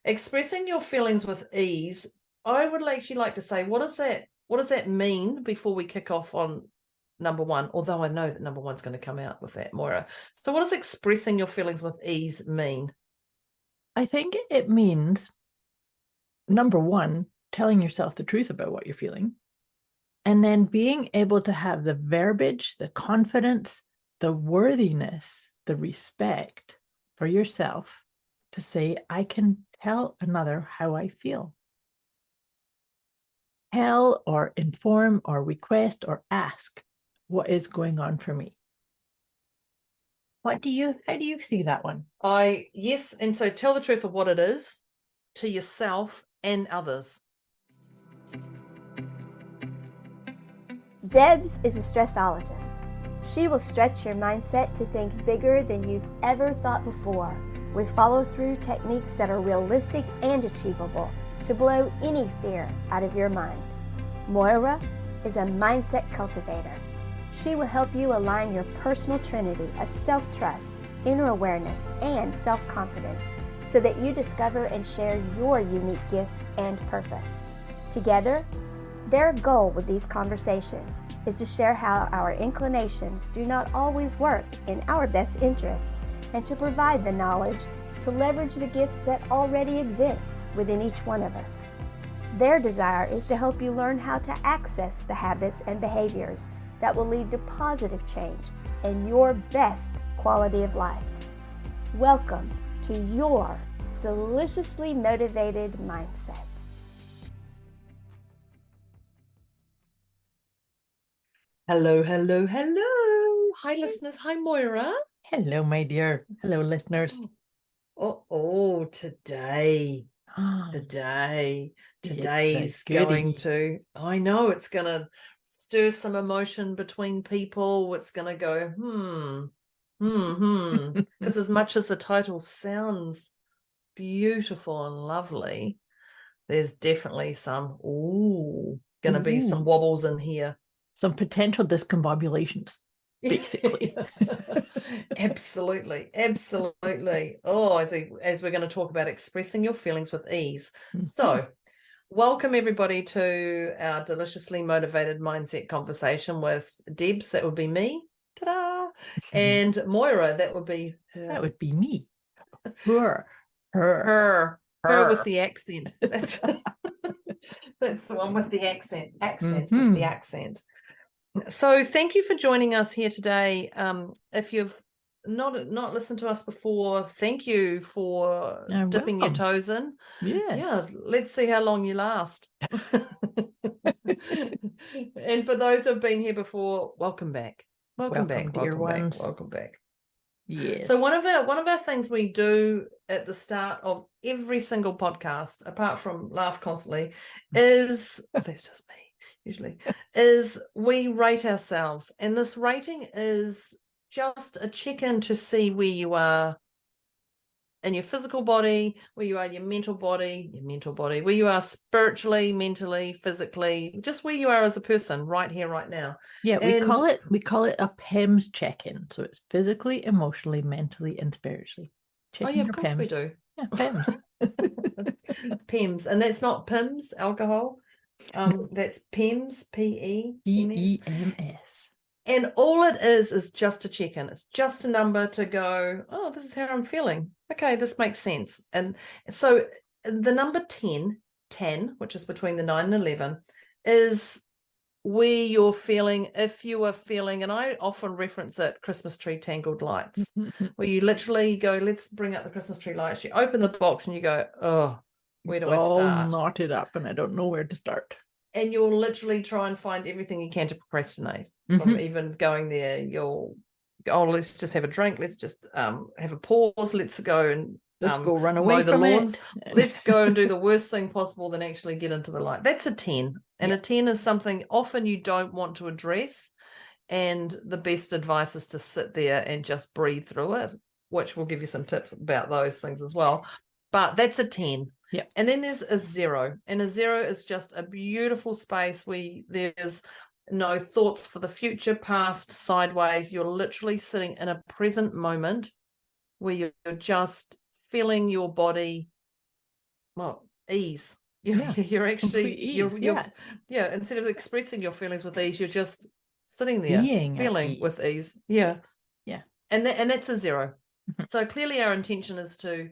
Expressing your feelings with ease. I would actually like to say, what does that mean before we kick off on number one? Although I know that number one's going to come out with that, Moira. So what does expressing your feelings with ease mean? I think it means, number one, telling yourself the truth about what you're feeling, and then being able to have the verbiage, the confidence, the worthiness, the respect for yourself to say, I can tell another how I feel. Tell or inform or request or ask what is going on for me. How do you see that one? Yes, and so tell the truth of what it is to yourself and others. Debz is a stressologist. She will stretch your mindset to think bigger than you've ever thought before, with follow-through techniques that are realistic and achievable to blow any fear out of your mind. Moira is a mindset cultivator. She will help you align your personal trinity of self-trust, inner awareness, and self-confidence so that you discover and share your unique gifts and purpose. Together, their goal with these conversations is to share how our inclinations do not always work in our best interest and to provide the knowledge to leverage the gifts that already exist within each one of us. Their desire is to help you learn how to access the habits and behaviors that will lead to positive change and your best quality of life. Welcome to your deliciously motivated mindset. Hello, hello, hello. Hi, listeners. Hi, Moira. Hello, my dear. Hello, listeners. Today. Today's going to, I know it's going to stir some emotion between people. It's going to go, because as much as the title sounds beautiful and lovely, there's definitely some, going to be some wobbles in here. Some potential discombobulations, basically. Absolutely. Oh, as we're going to talk about expressing your feelings with ease. So, welcome everybody to our deliciously motivated mindset conversation with Debz, that would be me, ta-da, and Moira, that would be her. That would be me. Her with the accent. That's the one with the accent. With the accent. So thank you for joining us here today. If you've not listened to us before, thank you for dipping your toes in. Yeah, let's see how long you last. And for those who've been here before, welcome back. Welcome back. Yes. So one of our things we do at the start of every single podcast, apart from laugh constantly, is that's just me. Usually, is we rate ourselves. And this rating is just a check-in to see where you are in your physical body, where you are in your mental body, where you are spiritually, mentally, physically, just where you are as a person right here, right now. Yeah, we call it a PEMS check-in. So it's physically, emotionally, mentally, and spiritually. Of course PEMS. We do. Yeah, PEMS. PEMS. And that's not PIMS, alcohol. That's PEMS, PEMS. And all it is just a check-in. It's just a number to go, oh, this is how I'm feeling. Okay, this makes sense. And so the number 10, which is between the 9 and 11, is where you're feeling, if you are feeling, and I often reference it, Christmas tree tangled lights, where you literally go, let's bring up the Christmas tree lights. You open the box and you go, oh, where do I start? All knotted up and I don't know where to start. And you'll literally try and find everything you can to procrastinate. From even going there, let's just have a drink. Let's just have a pause. Let's go and go run away from the lawns. Let's go and do the worst thing possible than actually get into the light. That's a 10. And a 10 is something often you don't want to address. And the best advice is to sit there and just breathe through it, which will give you some tips about those things as well. But that's a 10. Yeah. And then there's a 0. And a 0 is just a beautiful space where there's no thoughts for the future, past, sideways. You're literally sitting in a present moment where you're just feeling your body well, ease. You're Complete actually ease, yeah. Instead of expressing your feelings with ease, you're just sitting there being feeling with ease. Yeah. And that's a 0. So clearly our intention is to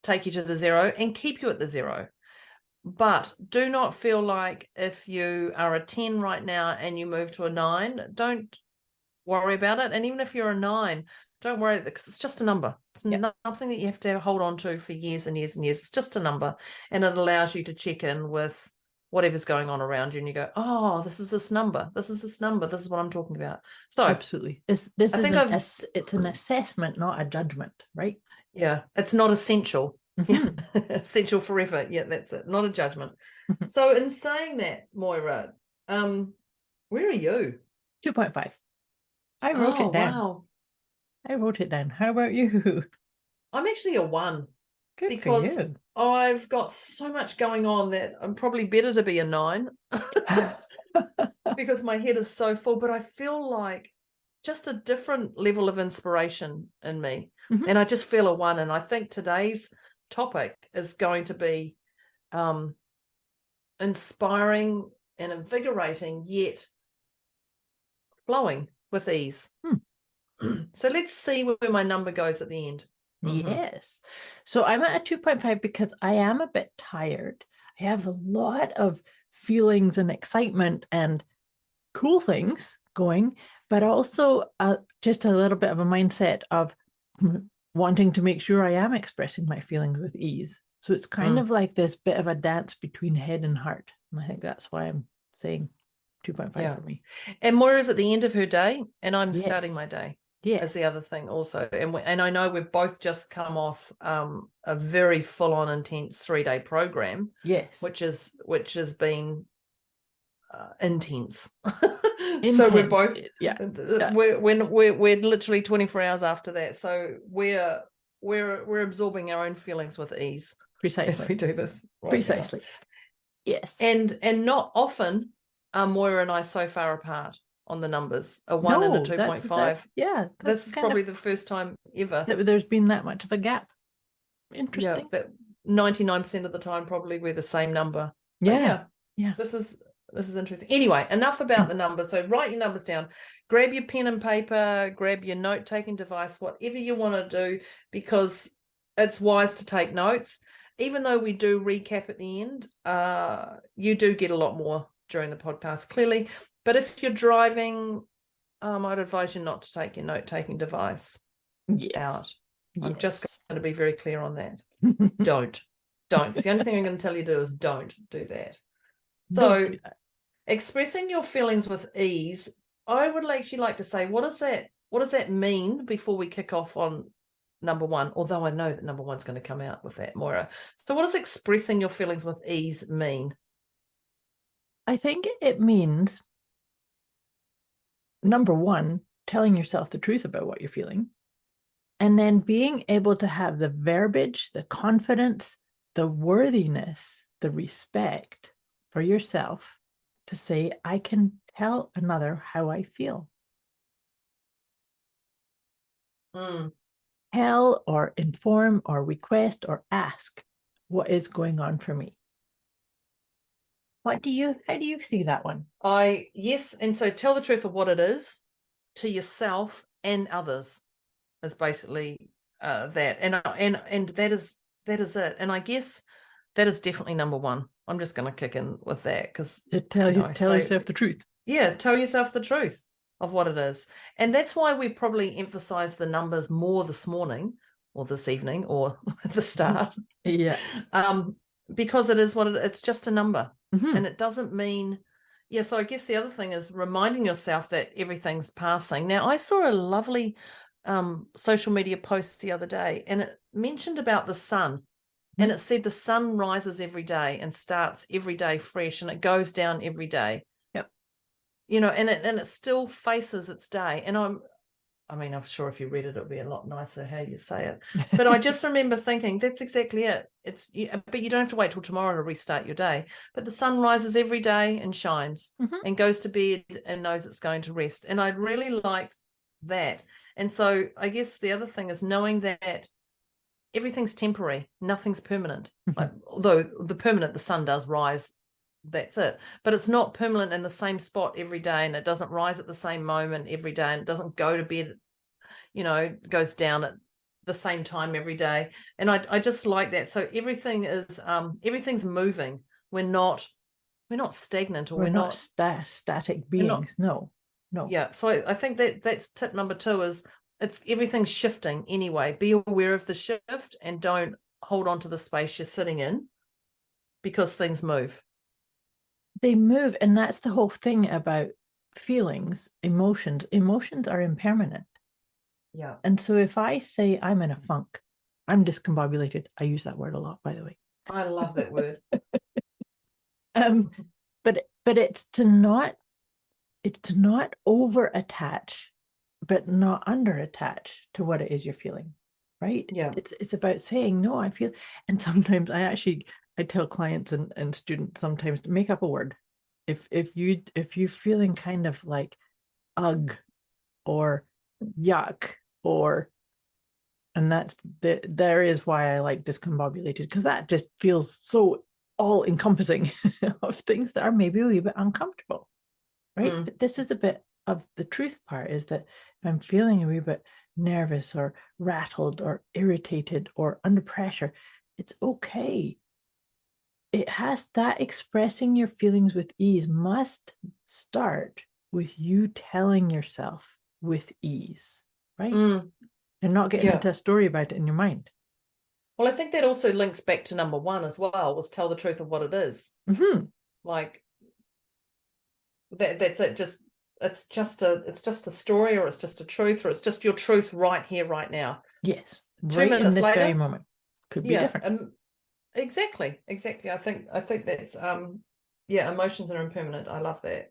take you to the 0 and keep you at the 0. But do not feel like if you are a 10 right now and you move to a 9, don't worry about it. And even if you're a 9, don't worry, because it's just a number. It's nothing that you have to hold on to for years and years and years. It's just a number, and it allows you to check in with whatever's going on around you, and you go, oh, this is this number. This is this number. This is what I'm talking about. So absolutely. It's an assessment, not a judgment, right? Yeah, it's not essential. Essential forever. Yeah, that's it. Not a judgment. So in saying that, Moira, where are you? 2.5. I wrote it down. Wow. I wrote it down. How about you? I'm actually a 1. Good because for you. I've got so much going on that I'm probably better to be a 9 because my head is so full, but I feel like just a different level of inspiration in me. And I just feel a 1. And I think today's topic is going to be inspiring and invigorating, yet flowing with ease. So let's see where my number goes at the end. Yes. So I'm at a 2.5 because I am a bit tired. I have a lot of feelings and excitement and cool things going, but also just a little bit of a mindset of wanting to make sure I am expressing my feelings with ease. So it's kind of like this bit of a dance between head and heart. And I think that's why I'm saying 2.5 for me. And Moira's at the end of her day, and I'm starting my day. Yes. Is the other thing also. And I know we've both just come off a very full-on intense 3-day program. Yes. Which has been intense. So we're both we're literally 24 hours after that. So we're absorbing our own feelings with ease. Precisely. As we do this. Precisely. Yes. And not often are Moira and I so far apart on the numbers, a 1 and a 2.5. This is probably the first time ever that there's been that much of a gap. Interesting. Yeah, that 99% of the time probably we're the same number. Yeah. This is interesting. Anyway, enough about the numbers. So write your numbers down. Grab your pen and paper, grab your note-taking device, whatever you want to do, because it's wise to take notes. Even though we do recap at the end, you do get a lot more during the podcast, clearly. But if you're driving, I'd advise you not to take your note-taking device out. I'm just going to be very clear on that. Don't. It's the only thing I'm going to tell you to do is don't do that. So expressing your feelings with ease, I would actually like to say, what does that mean before we kick off on number 1? Although I know that number 1's going to come out with that, Moira. So what does expressing your feelings with ease mean? I think it means, number 1, telling yourself the truth about what you're feeling, and then being able to have the verbiage, the confidence, the worthiness, the respect for yourself to say, I can tell another how I feel. Tell or inform or request or ask what is going on for me. How do you see that one? Yes, and so tell the truth of what it is to yourself and others is basically that, and that is it. And I guess that is definitely number 1. I'm just going to kick in with that because tell yourself the truth. Yeah, tell yourself the truth of what it is, and that's why we probably emphasize the numbers more this morning or this evening or at the start. Yeah. Because it is it's just a number, and it doesn't mean. Yeah, so I guess the other thing is reminding yourself that everything's passing. Now, I saw a lovely social media post the other day, and it mentioned about the sun. And it said the sun rises every day and starts every day fresh, and it goes down every day. Yep. And it still faces its day. And I'm sure if you read it, it'll be a lot nicer how you say it. But I just remember thinking that's exactly it. But you don't have to wait till tomorrow to restart your day. But the sun rises every day and shines and goes to bed and knows it's going to rest. And I really liked that. And so I guess the other thing is knowing that everything's temporary, nothing's permanent. Like, although the permanent, the sun does rise, that's it, but it's not permanent in the same spot every day, and it doesn't rise at the same moment every day, and it doesn't go to bed, goes down at the same time every day. And I just like that. So everything is everything's moving. We're not stagnant, or we're not static beings. No. Yeah. So I think that's tip number 2 is it's everything's shifting anyway. Be aware of the shift and don't hold on to the space you're sitting in, because things move. They move, and that's the whole thing about feelings, emotions. Emotions are impermanent. Yeah. And so if I say I'm in a funk, I'm discombobulated. I use that word a lot, by the way. I love that word. But it's to not over attach, but not under attach to what it is you're feeling, right? Yeah. It's about saying, no, I feel, and sometimes I tell clients and students sometimes to make up a word. If you're feeling kind of like ugh or yuck, and there is why I like discombobulated, because that just feels so all encompassing of things that are maybe a wee bit uncomfortable, right? But this is a bit of the truth part, is that if I'm feeling a wee bit nervous or rattled or irritated or under pressure, it's okay. It has that expressing your feelings with ease must start with you telling yourself with ease, right? And not getting into a story about it in your mind. Well, I think that also links back to number 1 as well, was tell the truth of what it is. Like that's it. It's just a story, or it's just a truth, or it's just your truth right here, right now. Yes. 2 right minutes in this later, very moment. Could be different. Exactly. I think that's emotions are impermanent. I love that.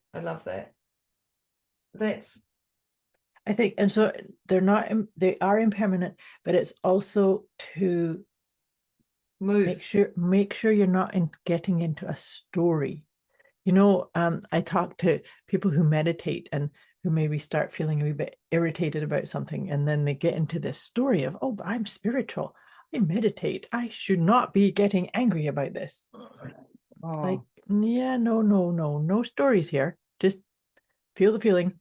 I think, and so they are impermanent, but it's also to move. Make sure you're not getting into a story. I talk to people who meditate and who maybe start feeling a wee bit irritated about something, and then they get into this story of, oh, but I'm spiritual, I meditate, I should not be getting angry about this. Like, yeah, no stories here. Just feel the feeling.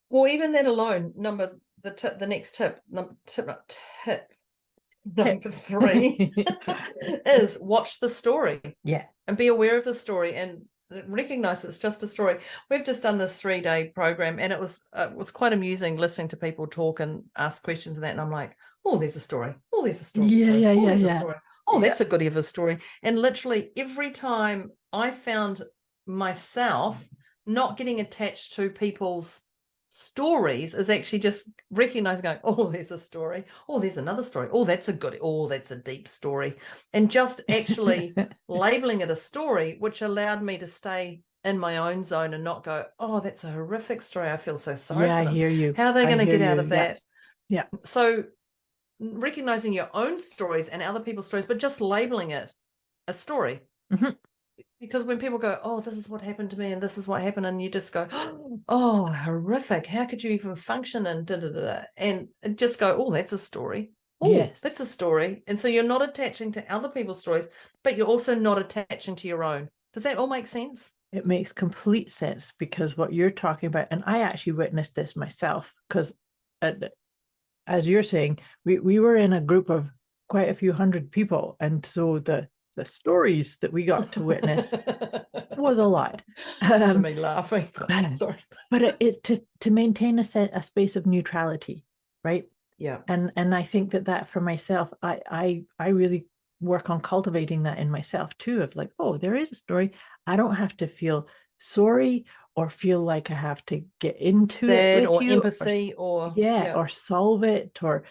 Well, even that alone, the next tip, number 3 is watch the story. Yeah. And be aware of the story and recognize it's just a story. We've just done this 3-day program, and it was quite amusing listening to people talk and ask questions and that. And I'm like, oh, there's a story. Oh, there's a story. Yeah. Story. Oh, that's a goodie of a story. And literally every time I found myself not getting attached to people's stories, is actually just recognizing, going, oh, there's a story. Oh, there's another story. Oh, that's a good. Oh, that's a deep story. And just actually labeling it a story, which allowed me to stay in my own zone and not go, oh, that's a horrific story. I feel so sorry for them. I hear you. How are they going to get out of that? Yeah. So recognizing your own stories and other people's stories, but just labeling it a story. Because when people go, oh, this is what happened to me and this is what happened, and you just go, oh, horrific, how could you even function, and and just go, oh, that's a story. Oh, yes, that's a story. And so you're not attaching to other people's stories, but you're also not attaching to your own. Does that all make sense? It makes complete sense, because what you're talking about, and I actually witnessed this myself, because as you're saying, we were in a group of quite a few hundred people, and so the stories that we got to witness was a lot. To me laughing. Sorry. But it's to maintain a space of neutrality, right? Yeah. And I think that for myself, I really work on cultivating that in myself too, of like, oh, there is a story. I don't have to feel sorry or feel like I have to get into sad it with or you, empathy or solve it or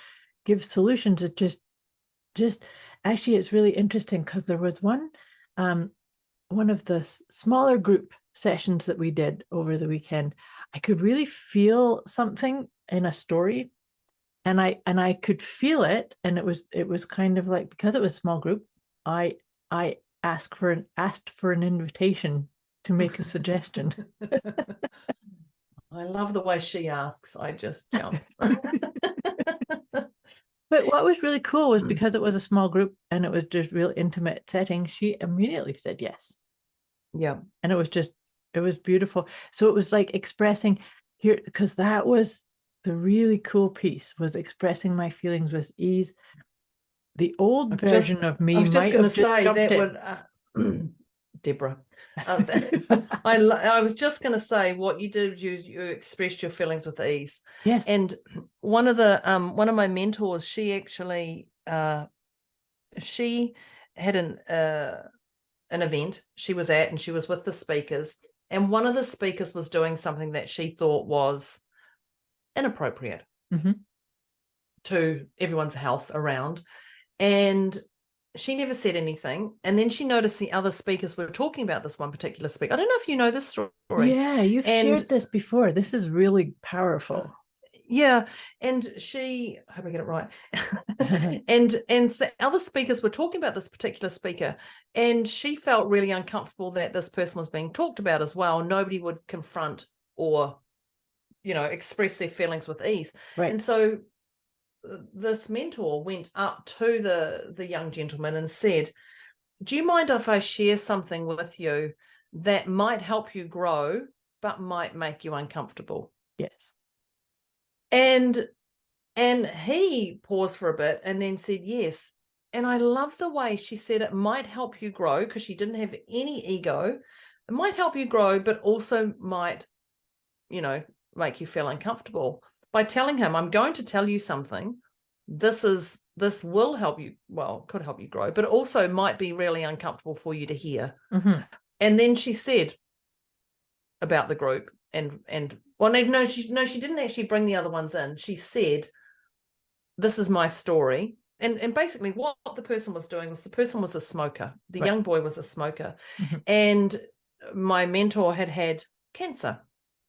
give solutions. It just actually, it's really interesting, because there was one of the smaller group sessions that we did over the weekend. I could really feel something in a story, and I could feel it, and it was kind of like, because it was a small group, I asked for an invitation to make a suggestion. I love the way she asks. I just jump. But what was really cool was because it was a small group and it was just real intimate setting, she immediately said yes. Yeah. And it was beautiful. So it was like expressing here, because that was the really cool piece, was expressing my feelings with ease. The old version of me I was just might going to have just say jumped that in. would, Deborah. I was just going to say what you did. You expressed your feelings with ease. Yes. And one of my mentors, she actually she had an event she was at, and she was with the speakers, and one of the speakers was doing something that she thought was inappropriate to everyone's health around, and she never said anything. And then she noticed the other speakers were talking about this one particular speaker. I don't know if you know this story. Yeah, you've shared this before. This is really powerful. Yeah, and I hope I get it right. and the other speakers were talking about this particular speaker, and she felt really uncomfortable that this person was being talked about as well. Nobody would confront or, express their feelings with ease. Right. And so this mentor went up to the young gentleman and said, "Do you mind if I share something with you that might help you grow, but might make you uncomfortable?" Yes. And he paused for a bit and then said yes. And I love the way she said it might help you grow, because she didn't have any ego. It might help you grow, but also might, make you feel uncomfortable. By telling him, I'm going to tell you something. This will help you. Well, could help you grow, but also might be really uncomfortable for you to hear. And then she said about the group and no, she didn't actually bring the other ones in. She said, "This is my story." And basically what the person was doing was, the person was a smoker. The young boy was a smoker. And my mentor had cancer.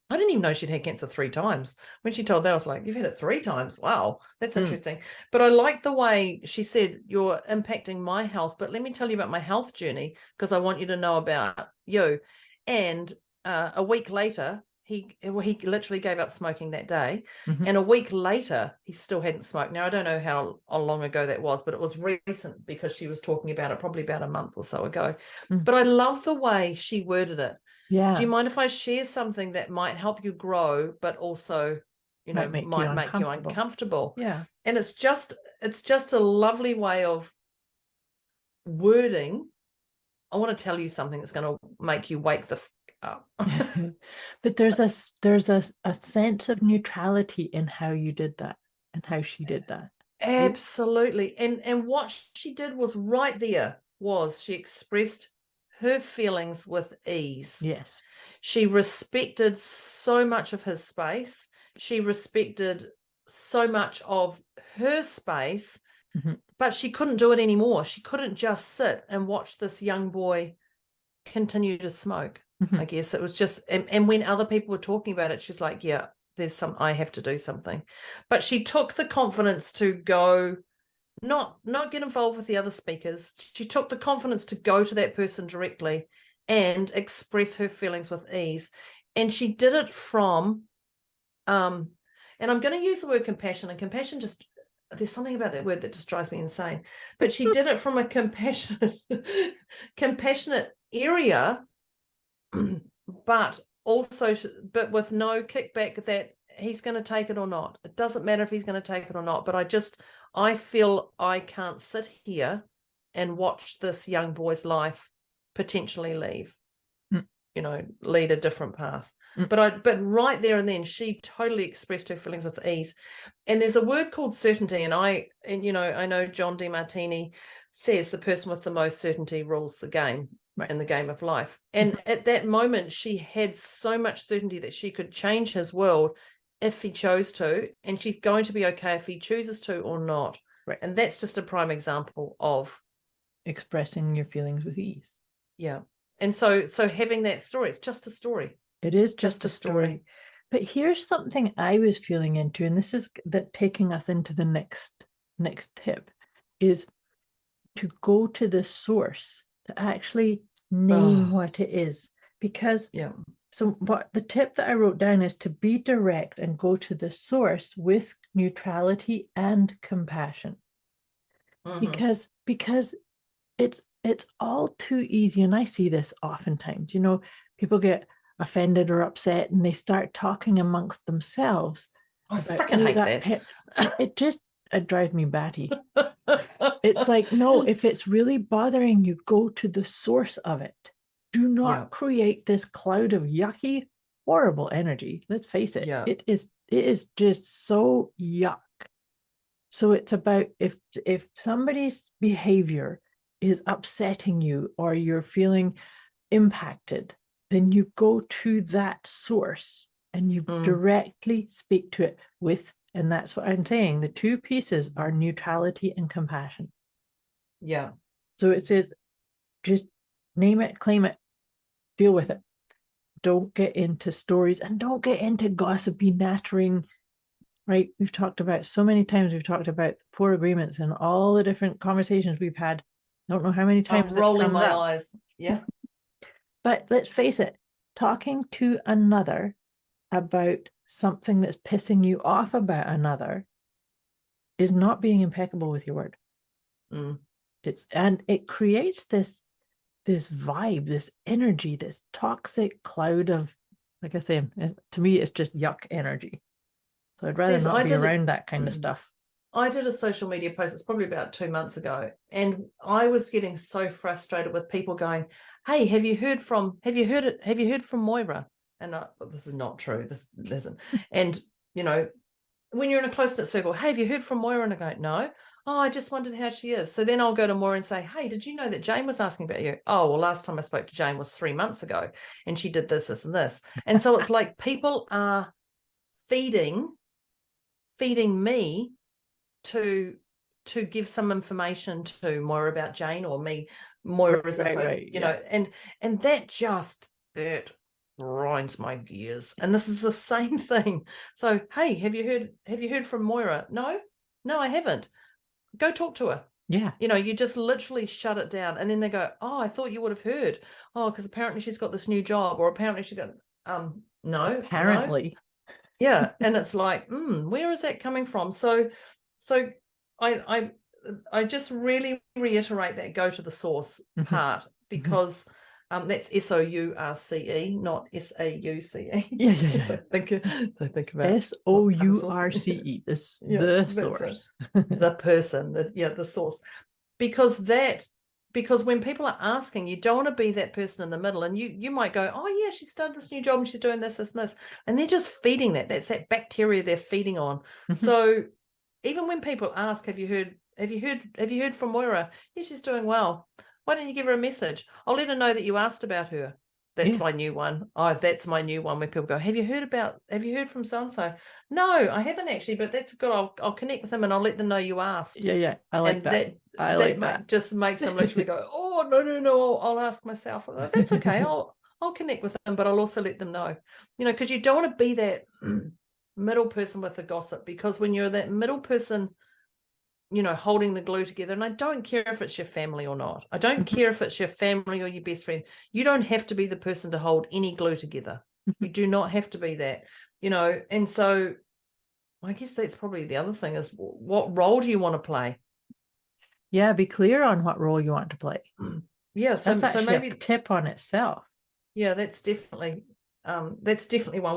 I didn't even know she'd had cancer 3 times. When she told that, I was like, "You've had it 3 times? Wow, that's interesting." But I like the way she said, "You're impacting my health, but let me tell you about my health journey, because I want you to know about you." And a week later, he literally gave up smoking that day. And a week later, he still hadn't smoked. Now, I don't know how long ago that was, but it was recent, because she was talking about it probably about a month or so ago. But I love the way she worded it. Yeah. Do you mind if I share something that might help you grow, but also, might make you uncomfortable? Yeah. And it's just a lovely way of wording. I want to tell you something that's going to make you wake the up. But there's a sense of neutrality in how you did that and how she did that. Absolutely. And what she did was right there was she expressed her feelings with ease. Yes. She respected so much of his space. She respected so much of her space, but she couldn't do it anymore. She couldn't just sit and watch this young boy continue to smoke. I guess it was just, and when other people were talking about it, she's like, "Yeah, I have to do something." But she took the confidence to go, not get involved with the other speakers. She took the confidence to go to that person directly and express her feelings with ease. And she did it from, and I'm going to use the word compassion, and compassion just, there's something about that word that just drives me insane. But she did it from a compassionate area, but with no kickback that he's going to take it or not. It doesn't matter if he's going to take it or not. But I feel I can't sit here and watch this young boy's life potentially lead a different path. But right there and then, she totally expressed her feelings with ease. And there's a word called certainty. And I know John DeMartini says the person with the most certainty rules the game. In the game of life. And at that moment, she had so much certainty that she could change his world if he chose to, and she's going to be okay if he chooses to or not. Right. And that's just a prime example of expressing your feelings with ease. Yeah. And so having that story, it's just a story. It is just a story. But here's something I was feeling into, and this is taking us into the next tip, is to go to the source, to actually name what it is. Because So what the tip that I wrote down is to be direct and go to the source with neutrality and compassion. Because it's all too easy, and I see this oftentimes, people get offended or upset and they start talking amongst themselves. I freaking hate that. It drives me batty. It's like, no, if it's really bothering you, go to the source of it. Do not create this cloud of yucky, horrible energy. Let's face it. Yeah. It is just so yuck. So it's about if somebody's behavior is upsetting you or you're feeling impacted, then you go to that source and you directly speak to it and that's what I'm saying. The two pieces are neutrality and compassion. Yeah. So it says, just name it, claim it, deal with it. Don't get into stories and don't get into gossipy, nattering, right? We've talked about so many times, we've talked about 4 agreements and all the different conversations we've had. I don't know how many times I'm rolling my eyes. Yeah. But let's face it, talking to another about something that's pissing you off about another is not being impeccable with your word. It creates this vibe, this energy, this toxic cloud of, like I say, to me, it's just yuck energy. So I'd rather not be around that kind of stuff. I did a social media post, it's probably about 2 months ago, and I was getting so frustrated with people going, hey, have you heard from Moira? And this is not true. This isn't. And, when you're in a close-knit circle, hey, have you heard from Moira? And I go, no. Oh, I just wondered how she is. So then I'll go to Moira and say, hey, did you know that Jane was asking about you? Oh, well, last time I spoke to Jane was 3 months ago, and she did this, this, and this. And so it's like people are feeding me to give some information to Moira about Jane, or me, Moira's info, and that just grinds my gears. And this is the same thing. So, hey, have you heard from Moira? No, I haven't. Go talk to her. Yeah. You just literally shut it down. And then they go, oh, I thought you would have heard. Oh, because apparently she's got this new job, or apparently she got no. Apparently. No. Yeah. And it's like, where is that coming from? So I just really reiterate that go to the source part, because that's SOURCE, not SAUCE. Yeah. So think about SOURCE, the source. The person, the source. Because when people are asking, you don't want to be that person in the middle, and you might go, oh yeah, she started this new job and she's doing this, and this, and they're just feeding that. That's that bacteria they're feeding on. So even when people ask, have you heard from Moira? Yeah, she's doing well. Why don't you give her a message? I'll let her know that you asked about her. That's my new one. Oh, that's my new one, where people go, have you heard from so-and-so? No, I haven't actually, but that's good. I'll connect with them and I'll let them know you asked. Yeah. I like that. I like that. Just makes them literally go, oh, no, I'll ask myself. That's okay. I'll connect with them, but I'll also let them know. Because you don't want to be that middle person with the gossip, because when you're that middle person, holding the glue together, and I don't care if it's your family or not. I don't care if it's your family or your best friend. You don't have to be the person to hold any glue together. You do not have to be that, and so I guess that's probably the other thing, is what role do you want to play? Yeah, be clear on what role you want to play. Yeah, so maybe a tip on itself. Yeah, that's definitely one.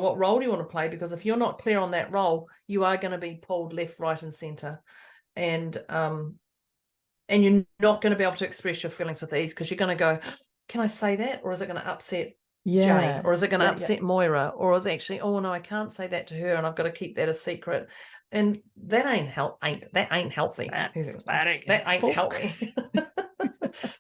What role do you want to play? Because if you're not clear on that role, you are going to be pulled left, right, and center. And you're not going to be able to express your feelings with ease, because you're going to go, can I say that, or is it going to upset Jane, or is it going to upset Moira, or is it actually, oh no, I can't say that to her and I've got to keep that a secret, and that ain't healthy. That ain't healthy.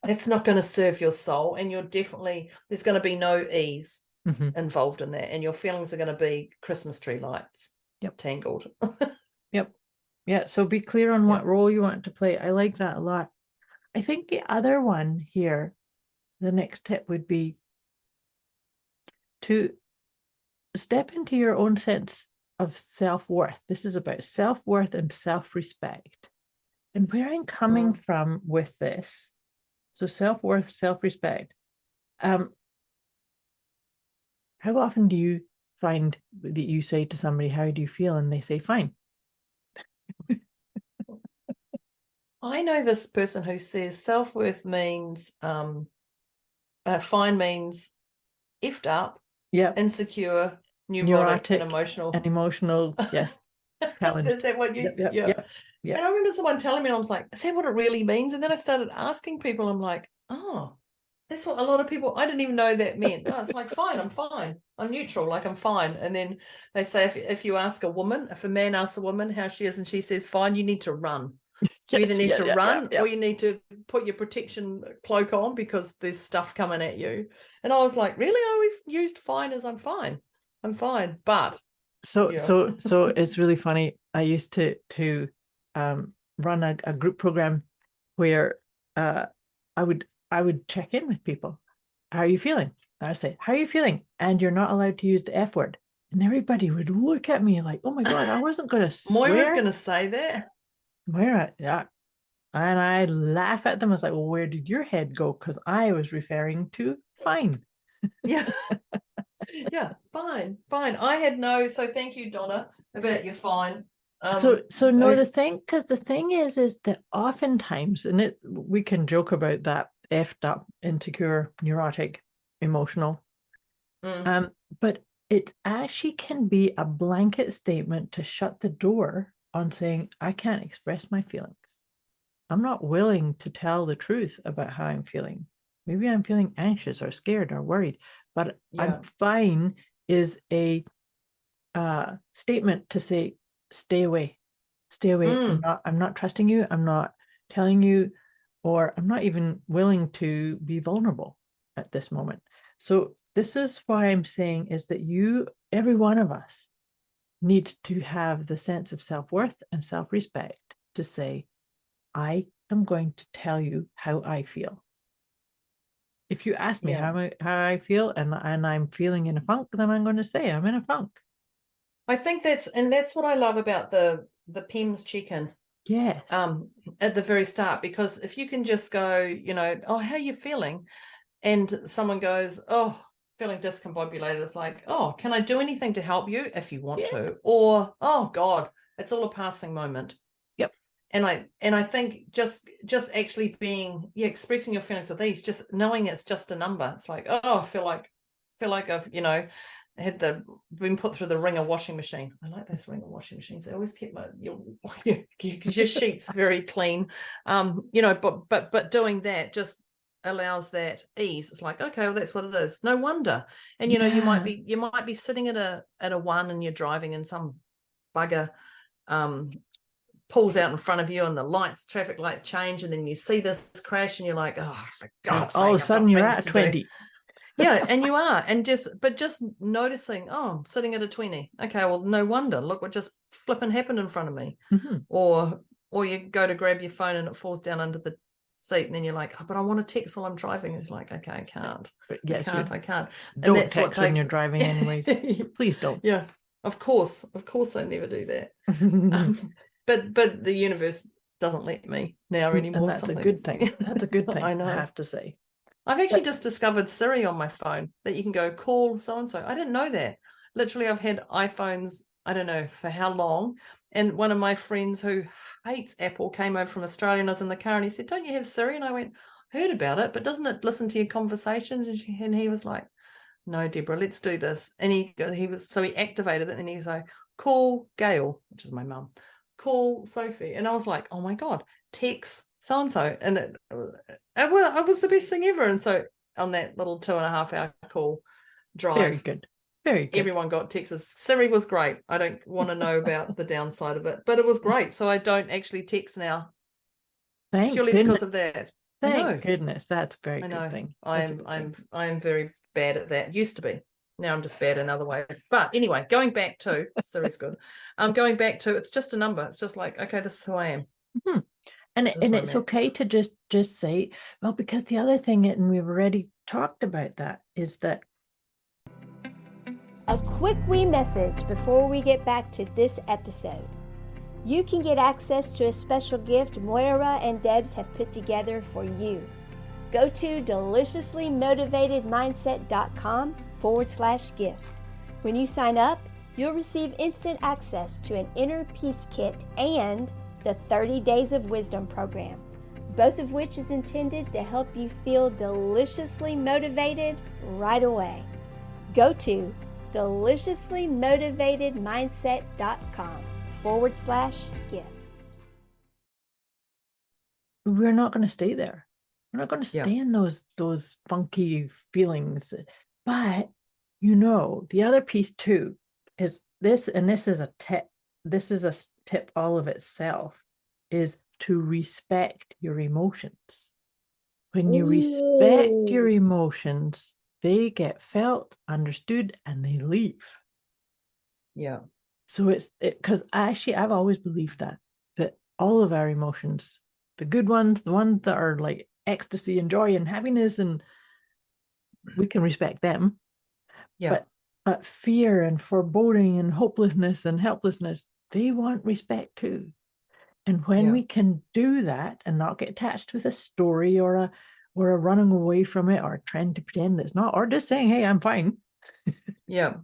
That's not going to serve your soul, and there's going to be no ease involved in that, and your feelings are going to be Christmas tree lights. Tangled. Yeah, so be clear on what role you want to play. I like that a lot. I think the other one here, the next tip would be to step into your own sense of self-worth. This is about self-worth and self-respect. And where I'm coming from with this, so self-worth, self-respect, How often do you find that you say to somebody, how do you feel? And they say, fine. I know this person who says self-worth means fine means effed up, insecure, neurotic and emotional. Yes. Challenge. Is that what you? Yep. And I remember someone telling me, and I was like, is that what it really means? And then I started asking people, I'm like, oh, that's what a lot of people, I didn't even know that meant. No, it's like, fine, I'm neutral, like I'm fine. And then they say, if you ask a woman, if a man asks a woman how she is and she says fine, you need to run. You either need to run or you need to put your protection cloak on because there's stuff coming at you. And I was like, really? I always used fine as I'm fine. But so it's really funny. I used to run a group program where I would check in with people. How are you feeling? I would say, how are you feeling? And you're not allowed to use the F word. And everybody would look at me like, oh my God, I wasn't going to swear. Moira's going to say that. Moira, yeah. And I laugh at them. I was like, well, where did your head go? Because I was referring to fine. Yeah. Yeah, fine. I had so thank you, Donna, about your fine. The thing is that oftentimes, and we can joke about that effed up, insecure, neurotic, emotional, but it actually can be a blanket statement to shut the door on saying, I can't express my feelings. I'm not willing to tell the truth about how I'm feeling. Maybe I'm feeling anxious or scared or worried, but I'm fine is a statement to say, stay away. I'm not trusting you. I'm not telling you, or I'm not even willing to be vulnerable at this moment. So this is why I'm saying is that every one of us needs to have the sense of self-worth and self-respect to say, I am going to tell you how I feel. If you ask me how I feel and I'm feeling in a funk, then I'm going to say I'm in a funk. I think that's what I love about the PEMS check-in. Yes. At the very start, because if you can just go, oh, how are you feeling? And someone goes, oh, feeling discombobulated. It's like, oh, can I do anything to help you if you want to? Or, oh God, it's all a passing moment. Yep. And I think just actually being, expressing your feelings with ease, just knowing it's just a number. It's like, oh, I feel like I've, been put through the Ringer washing machine. I like those Ringer washing machines. They always keep your sheets very clean. But doing that just allows that ease. It's like, okay, well, that's what it is. No wonder. And you might be sitting at a 1 and you're driving and some bugger pulls out in front of you and the traffic light change, and then you see this crash and you're like, oh, for God's sake, all of a sudden you're at 20. And you are, and just noticing, oh, I'm sitting at a 20. Okay, well, no wonder. Look what just flipping happened in front of me. Mm-hmm. Or you go to grab your phone and it falls down under the seat, and then you're like, oh, but I want to text while I'm driving. It's like, okay, I can't. But yes, I can't. Don't and text when you're driving anyways. Please don't. Yeah, of course I never do that. But the universe doesn't let me now anymore. And that's a good thing. That's a good thing. I know. I have to say. I've actually just discovered Siri on my phone, that you can go call so-and-so. I didn't know that. Literally, I've had iPhones, I don't know for how long. And one of my friends who hates Apple came over from Australia, and I was in the car and he said, don't you have Siri? And I went, heard about it, but doesn't it listen to your conversations? And he was like, no, Deborah, let's do this. And he activated it, and he's like, call Gail, which is my mum, call Sophie. And I was like, oh my God, text so-and-so. And it was the best thing ever. And so on that little 2.5 hour call drive, very good, everyone got texts. Siri was great. I don't want to know about the downside of it, but it was great. So I don't actually text now. Purely because of that. Thank goodness. That's a very good thing. I'm very bad at that. Used to be. Now I'm just bad in other ways. But anyway, going back to Siri's good. Going back to, it's just a number. It's just like, okay, this is who I am. Mm-hmm. And it's okay to just say, well, because the other thing, and we've already talked about that, is that. A quick wee message before we get back to this episode. You can get access to a special gift Moira and Debz have put together for you. Go to deliciouslymotivatedmindset.com www.moira.com/gift. When you sign up, you'll receive instant access to an Inner Peace Kit and the 30 Days of Wisdom program, both of which is intended to help you feel deliciously motivated right away. Go to deliciouslymotivatedmindset.com/gift. We're not going to stay there. We're not going to stay in those funky feelings. But the other piece too is this, and this is a tip. This is a tip all of itself, is to respect your emotions. When you respect your emotions, they get felt, understood, and they leave. Yeah. So it's because I've always believed that all of our emotions, the good ones, the ones that are like ecstasy and joy and happiness, and we can respect them. Yeah. But fear and foreboding and hopelessness and helplessness, they want respect too. And when we can do that and not get attached with a story or a running away from it or trying to pretend it's not, or just saying, hey, I'm fine. Yeah.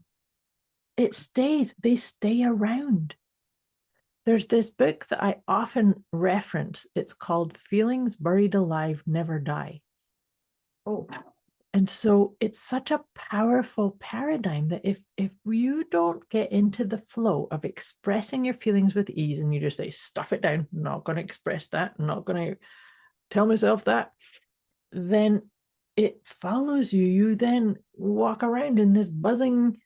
They stay around. There's this book that I often reference. It's called Feelings Buried Alive Never Die. Oh. And so it's such a powerful paradigm that if you don't get into the flow of expressing your feelings with ease, and you just say, stuff it down, I'm not going to express that, I'm not going to tell myself that, then it follows you. You then walk around in this buzzing,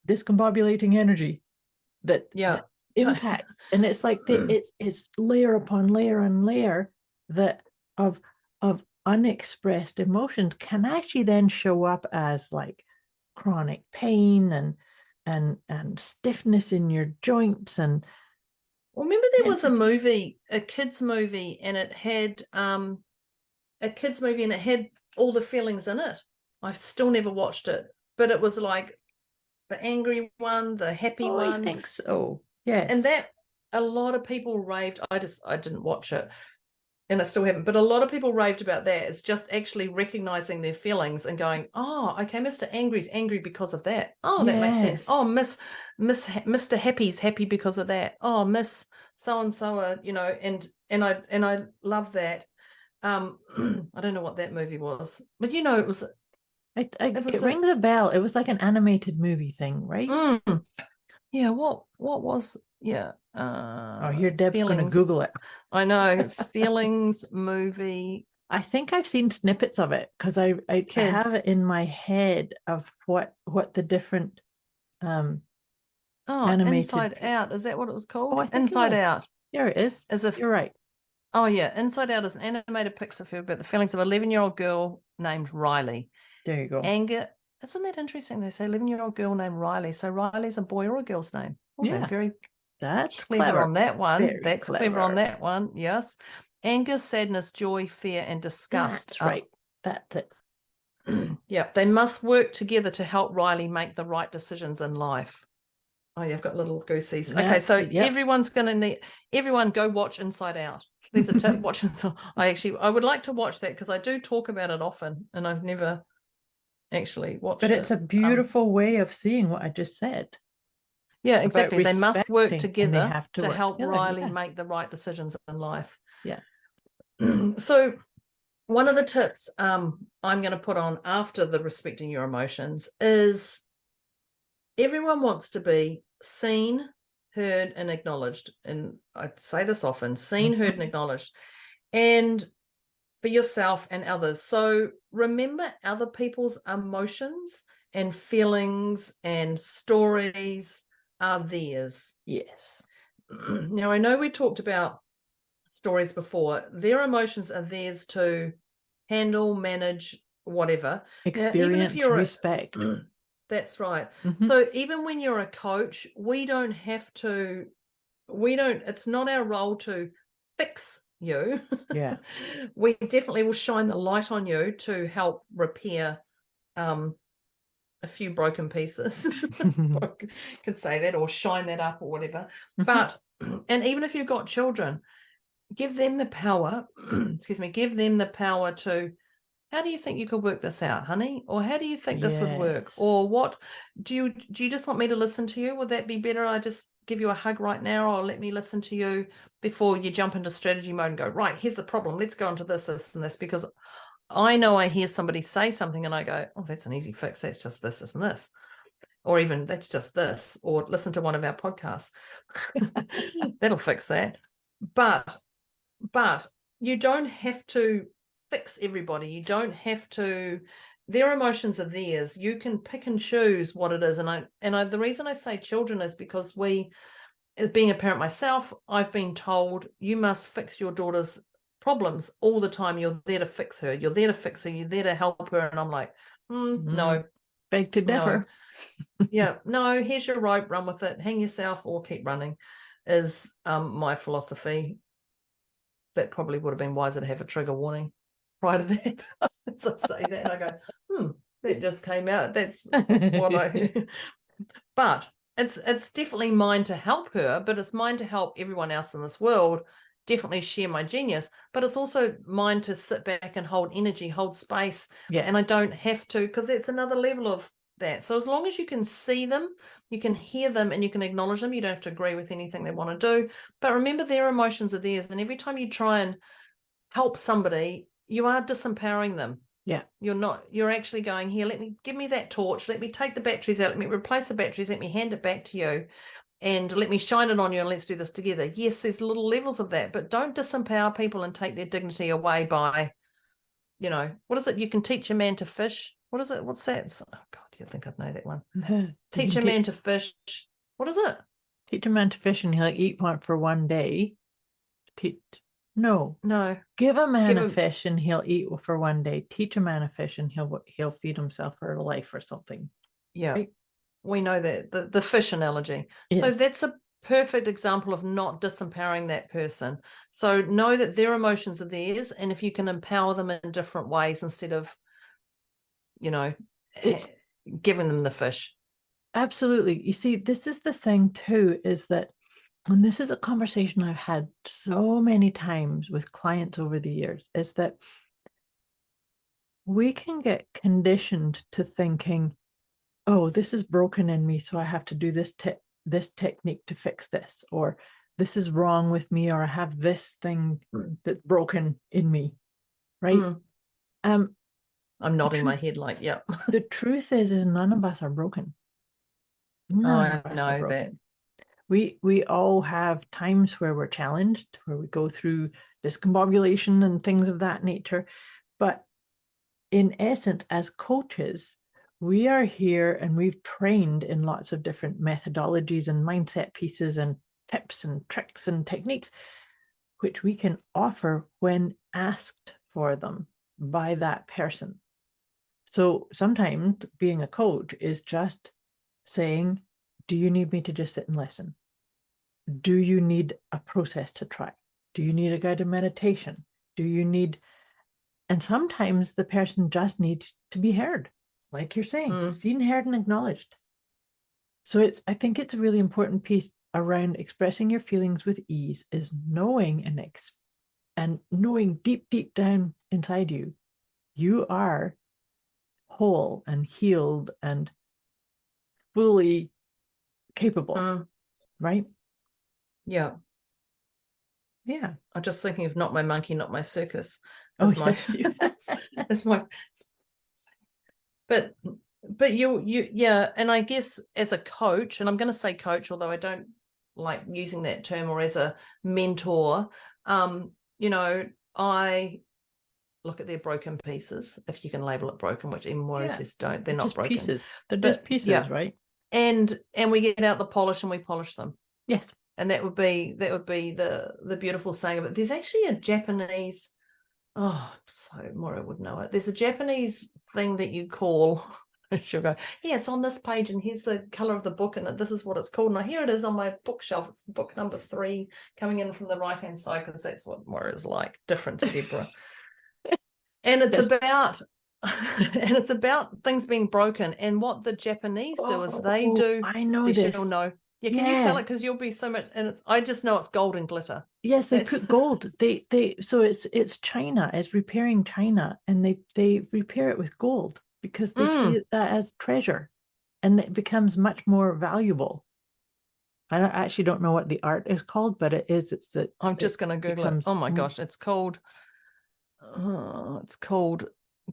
discombobulating energy that impacts. And it's like it's layer upon layer and layer that of unexpressed emotions can actually then show up as like chronic pain and stiffness in your joints. And remember there was a movie, a kids movie, and it had all the feelings in it. I've still never watched it, but it was like the angry one, the happy one. I think so. Yes. And that a lot of people raved. I didn't watch it, and I still haven't, but a lot of people raved about that. It's just actually recognizing their feelings and going, oh, okay, Mr. Angry's angry because of that. Oh, that makes sense. Oh, Mr. Happy's happy because of that. Oh, Miss so-and-so, and I love that. I don't know what that movie was, but it was. It rings a bell. It was like an animated movie thing, right? Yeah. What was? Yeah. Here Deb's going to Google it. I know. Feelings movie. I think I've seen snippets of it because I have it in my head of what the different animated. Inside Out. Is that what it was called? Oh, I think Inside Out. There it is. You're right. Oh yeah, Inside Out is an animated Pixar film about the feelings of an 11-year-old girl named Riley. There you go. Anger. Isn't that interesting? They say 11-year-old girl named Riley. So Riley's a boy or a girl's name? Oh, yeah. That's clever on that one. That's clever on that one. Yes. Anger, sadness, joy, fear, and disgust. That's right. That's it. Yeah. They must work together to help Riley make the right decisions in life. Oh, yeah, I've got little goosies. Okay, so everyone's going to everyone go watch Inside Out. There's a tip. Watch it. I would like to watch that because I do talk about it often, and I've never actually watched it. But it's a beautiful way of seeing what I just said. Yeah, exactly. They must work together to help together, Riley make the right decisions in life. Yeah. So one of the tips I'm going to put on after the respecting your emotions is everyone wants to be seen, heard, and acknowledged. And I say this often, seen, heard, and acknowledged. And for yourself and others. So remember other people's emotions and feelings and stories are theirs. Yes. Now, I know we talked about stories before. Their emotions are theirs to handle, manage, whatever. Experience, now, even if you're respect. That's right. So even when you're a coach, it's not our role to fix you. Yeah. We definitely will shine the light on you to help repair a few broken pieces. Can say that, or shine that up, or whatever. But and even if you've got children, give them the power give them the power to how do you think you could work this out, honey? Or how do you think this would work? Yes. Or what do you just want me to listen to you? Would that be better? I just give you a hug right now, or let me listen to you before you jump into strategy mode and go, right, here's the problem. Let's go into this, and this, because I know I hear somebody say something and I go, oh, that's an easy fix. That's just this and this. Or even that's just this, or listen to one of our podcasts. That'll fix that. But you don't have to fix everybody. You don't have to, their emotions are theirs. You can pick and choose what it is. And the reason I say children is because as being a parent myself, I've been told you must fix your daughter's problems all the time. You're there to fix her. You're there to fix her. You're there to help her. And I'm like, no. Beg to differ. No. Yeah, no, here's your rope, run with it, hang yourself or keep running, is my philosophy. That probably would have been wiser to have a trigger warning prior to that. So I say that and I go, that just came out. That's what I but it's definitely mine to help her, but it's mine to help everyone else in this world definitely share my genius, but it's also mine to sit back and hold energy, hold space. Yes. And I don't have to, because it's another level of that. So as long as you can see them, you can hear them, and you can acknowledge them, you don't have to agree with anything they want to do. But remember, their emotions are theirs. And every time you try and help somebody, you are disempowering them. Yeah. You're actually going, here, give me that torch, let me take the batteries out, let me replace the batteries, let me hand it back to you, and let me shine it on you, and let's do this together. Yes, there's little levels of that, but don't disempower people and take their dignity away by, what is it? You can teach a man to fish. What is it? What's that? Oh God, you think I'd know that one. Teach a man to fish. What is it? Teach a man to fish and he'll eat one for one day. No. Give a man a fish and he'll eat for one day. Teach a man a fish and he'll feed himself for a life or something. Yeah. Right? We know that, the fish analogy. Yes. So that's a perfect example of not disempowering that person. So know that their emotions are theirs, and if you can empower them in different ways instead of, giving them the fish. Absolutely. You see, this is the thing too, is that, and this is a conversation I've had so many times with clients over the years, is that we can get conditioned to thinking, oh, this is broken in me, so I have to do this technique to fix this, or this is wrong with me, or I have this thing that's broken in me, right? I'm nodding my head like, yep. The truth is none of us are broken. None of us are broken. That. We all have times where we're challenged, where we go through discombobulation and things of that nature. But in essence, as coaches, we are here and we've trained in lots of different methodologies and mindset pieces and tips and tricks and techniques, which we can offer when asked for them by that person. So sometimes being a coach is just saying, do you need me to just sit and listen? Do you need a process to try? Do you need a guided meditation? And sometimes the person just needs to be heard, like you're saying, seen, heard, and acknowledged. So I think it's a really important piece around expressing your feelings with ease, is knowing and knowing deep down inside you, you are whole and healed and fully capable, right? Yeah. I'm just thinking of not my monkey, not my circus. That's my but you yeah. And I guess as a coach, and I'm going to say coach, although I don't like using that term, or as a mentor, I look at their broken pieces, if you can label it broken, which even Moira says don't. They're not broken. Pieces. They're just pieces, right? And we get out the polish and we polish them. Yes. And that would be the beautiful saying of it. There's actually a Japanese, so Moira would know it. There's a Japanese thing that you call, she'll go, yeah, it's on this page and here's the color of the book and this is what it's called. Now here it is on my bookshelf. It's book number 3 coming in from the right-hand side, because that's what Moira's like, different to Deborah. And it's about things being broken. And what the Japanese do is they do. I know this. She'll know. Yeah, can you tell it? Because you'll be so much, and I just know it's gold and glitter. Yes, they put gold. So it's China, it's repairing China, and they repair it with gold because they see that as treasure, and it becomes much more valuable. I actually don't know what the art is called, but it is. I'm just going to Google it. Oh my gosh, it's called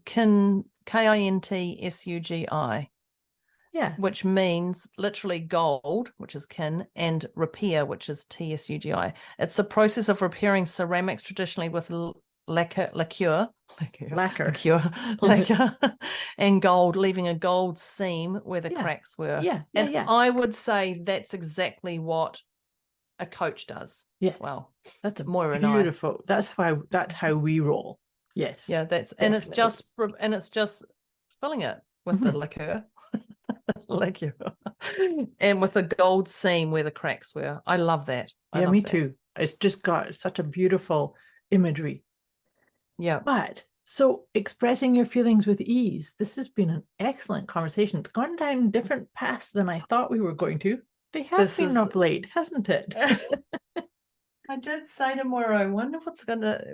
KINTSUGI. Yeah. Which means literally gold, which is kin, and repair, which is TSUGI. It's the process of repairing ceramics traditionally with lacquer, and gold, leaving a gold seam where the cracks were. I would say that's exactly what a coach does. Yeah. Well, that's Moira beautiful. That's how we roll. Yes. Yeah, and it's just filling it with the lacquer. And with a gold seam where the cracks were. I love that. Me too. It's just got such a beautiful imagery. Yeah. But so expressing your feelings with ease. This has been an excellent conversation. It's gone down different paths than I thought we were going to. They have been up late, hasn't it? I did say to Moira, I wonder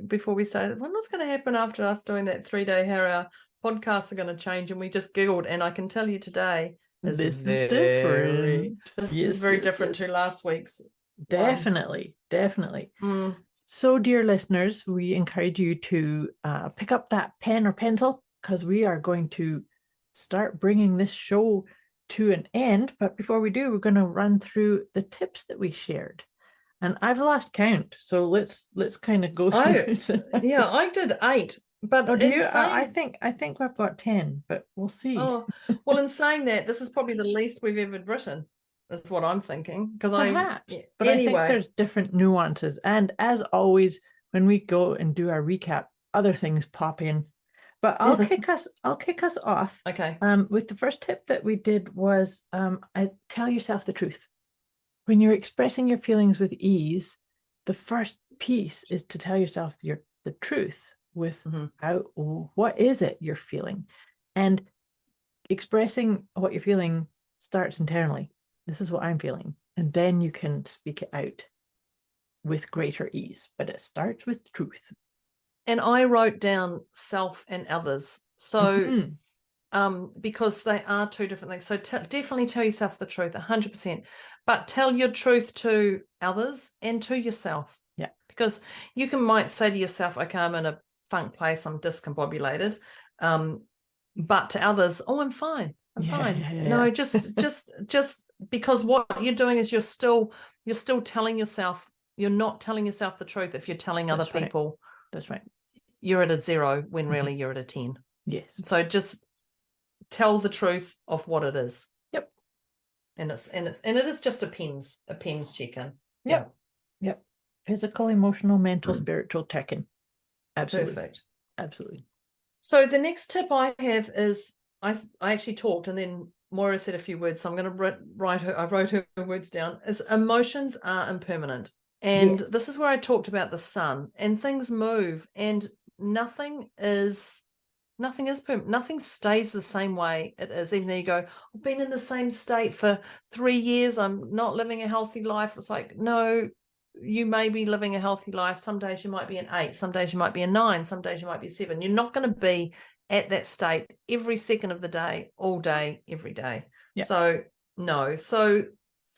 before we started, I wonder what's going to happen after us doing that 3-day how our podcasts are going to change. And we just giggled. And I can tell you today, this is different. This is very different to last week's. Definitely. So, dear listeners, we encourage you to pick up that pen or pencil because we are going to start bringing this show to an end. But before we do, we're going to run through the tips that we shared. And I've lost count, so let's kind of go through. I did 8. But do you? I think I've got 10, but we'll see. Oh, well, in saying that, this is probably the least we've ever written. That's what I'm thinking. But I think there's different nuances, and as always, when we go and do our recap, other things pop in. But I'll kick us off. Okay. With the first tip that we did was, tell yourself the truth. When you're expressing your feelings with ease, the first piece is to tell yourself the truth. With what is it you're feeling, and expressing what you're feeling starts internally. This is what I'm feeling, and then you can speak it out with greater ease, but it starts with truth. And I wrote down self and others, so because they are two different things. So definitely tell yourself the truth 100%, but tell your truth to others and to yourself. Yeah, because you might say to yourself, okay, I'm in a funk place, I'm discombobulated, but to others, I'm fine, I'm fine. No, just because what you're doing is you're still telling yourself, you're not telling yourself the truth if you're telling other people. That's right, you're at a 0 when really you're at a 10. Yes. So just tell the truth of what it is. Yep. And it is just a PEMS check-in. Yep. Physical, emotional, mental, spiritual check-in. Absolutely. Perfect. Absolutely. So the next tip I have is I actually talked and then Moira said a few words, so I'm going to I wrote her words down. Is emotions are impermanent. And this is where I talked about the sun, and things move, and nothing permanent. Nothing stays the same way it is. Even though you go, I've been in the same state for 3 years, I'm not living a healthy life. It's like, no, you may be living a healthy life. Some days you might be an 8, some days you might be a 9, some days you might be 7. You're not going to be at that state every second of the day, all day, every day. Yeah. So